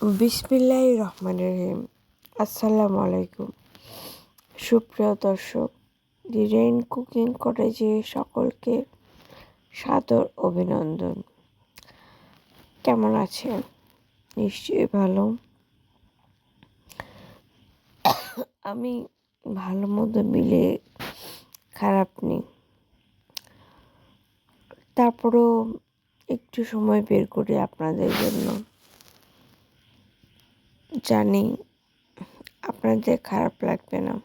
বিসমিল্লাহির রহমানির রহিম। আসসালামু আলাইকুম সুপ্রিয় দর্শক, দি রেইন কুকিং কটেজে সকলকে সাদর অভিনন্দন। কেমন আছেন? নিশ্চয়ই ভালো। আমি ভালো মন্দ মিলে খারাপ নেই, তারপরেও একটু সময় বের করি আপনাদের জন্য। জানি আপনাদের খারাপ লাগবে না,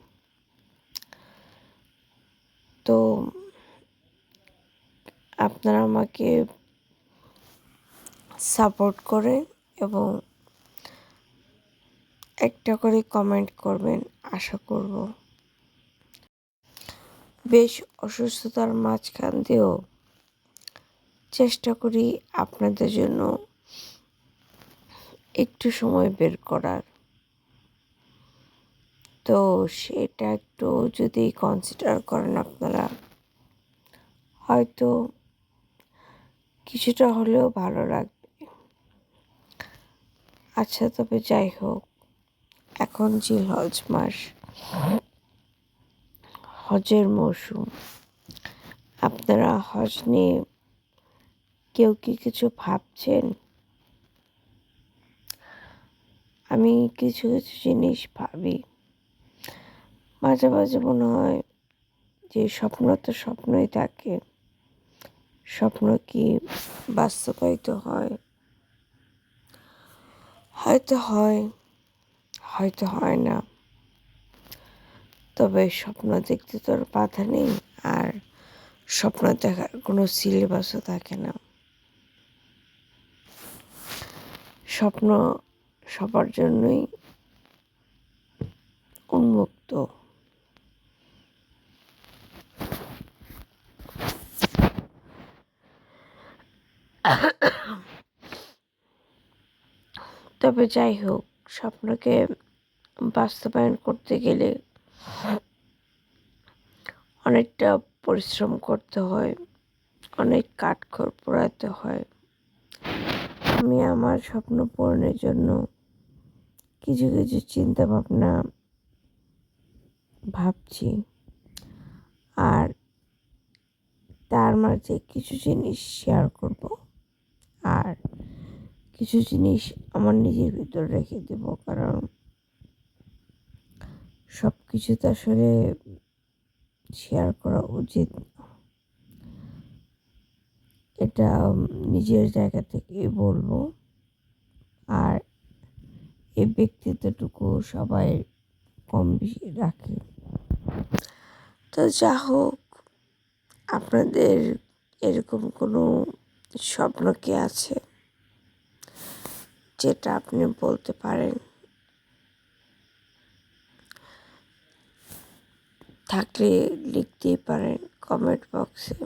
তো আপনারা আমাকে সাপোর্ট করে এবং একটা করে কমেন্ট করবেন আশা করব। বেশ অসুস্থতার মাঝখান দিয়েও চেষ্টা করি আপনাদের জন্য একটু সময় বের করার, তো সেটা একটু যদি কনসিডার করেন আপনারা, হয়তো কিছুটা হলেও ভালো লাগবে। আচ্ছা, তবে যাই হোক, এখন জিলহজ মাস, হজের মৌসুম। আপনারা হজ নিয়ে কেউ কি কিছু ভাবছেন? আমি কিছু কিছু জিনিস ভাবি। মাঝে মাঝে মনে হয় যে স্বপ্ন তো স্বপ্নই থাকে, স্বপ্ন কি বাস্তবায়িত হয়? হয়তো হয়, হয়তো হয় না। তবে স্বপ্ন দেখতে তো আর বাধা নেই, আর স্বপ্ন দেখার কোনো সিলেবাসও থাকে না। স্বপ্ন সবার জন্যই উন্মুক্ত। তবে যাই হোক, স্বপ্নকে বাস্তবায়ন করতে গেলে অনেকটা পরিশ্রম করতে হয়, অনেক কাঠখড় পোড়াতে হয়। আমি আমার স্বপ্ন পূরণের জন্য কিছু কিছু চিন্তা ভাবনা ভাবছি, আর তার মাঝে কিছু জিনিস শেয়ার করব, আর কিছু জিনিস আমার নিজের ভিতর রেখে দেব, কারণ সব কিছু তো আসলে শেয়ার করা উচিত না। এটা নিজের জায়গা থেকে বলবো, আর এই ব্যক্তিত্বটুকু সবাই কম বেশি রাখে। তো যা হোক, আপনাদের এরকম কোনো স্বপ্ন কি আছে যেটা আপনি বলতে পারেন? থাকলে লিখতেই পারেন কমেন্ট বক্সে।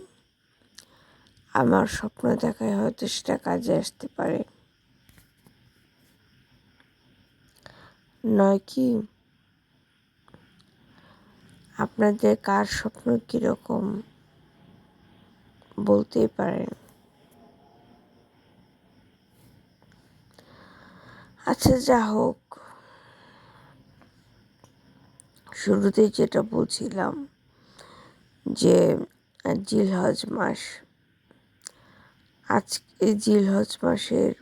আমার স্বপ্ন দেখায় হয়তো সেটা কাজে আসতে পারে, নয় কি? আপনাদের কার স্বপ্ন কীরকম বলতেই পারেন। আচ্ছা, যা হোক, শুরুতেই যেটা বলছিলাম যে জিলহজ মাস, আজকে জিলহজ মাসের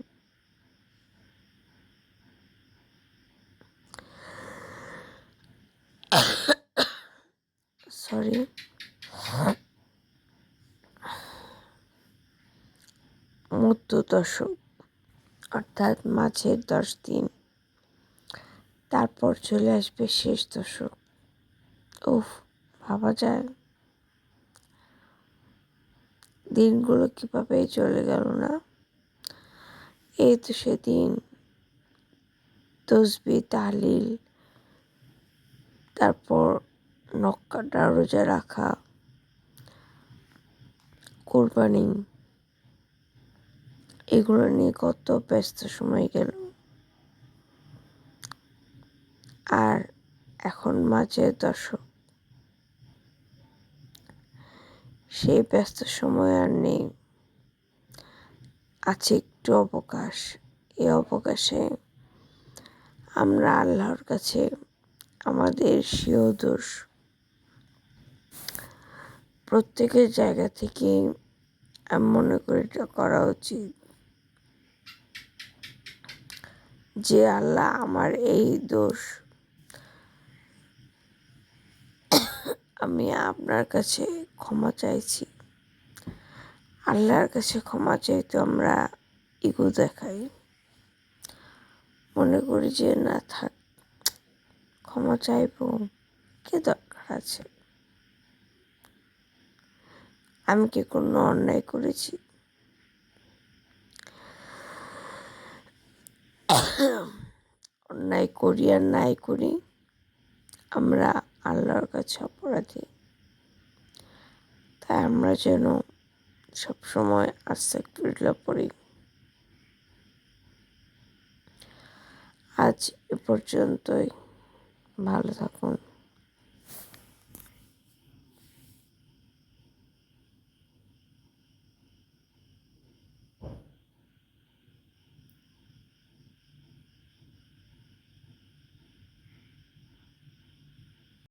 মধ্য দশক, অর্থাৎ মাঝের 10 দিন, তারপর চলে আসবে শেষ দশক। উফ, ভাবা যায় দিনগুলো কীভাবে চলে গেল না? এই তো সেদিন তসবিহ তাহলিল, তারপর নখ কাটা, রোজা রাখা, কোরবানি, এগুলো নিয়ে কত ব্যস্ত সময় গেল। আর এখন মাঝের দশক, সেই ব্যস্ত সময় আর নেই। আছে একটু অবকাশ। এই অবকাশে আমরা আল্লাহর কাছে আমাদের স্বীয় দোষ প্রত্যেকের জায়গা থেকে আমি মনে করি এটা করা উচিত যে আল্লাহ আমার এই দোষ আমি আপনার কাছে ক্ষমা চাইছি। আল্লাহর কাছে ক্ষমা চাইতে আমরা ইগো দেখাই, মনে করি যে না থাক, ক্ষমা চাইব, কি দরকার আছে? আমি কি কোনো অন্যায় করেছি? অন্যায় করি আর নাই করি, আমরা আল্লাহর কাছে অপরাধী। তাই আমরা যেন সবসময় আস্তাগফিরুল্লাহ পড়ি। আজ এ পর্যন্তই। ভালো থাকুন।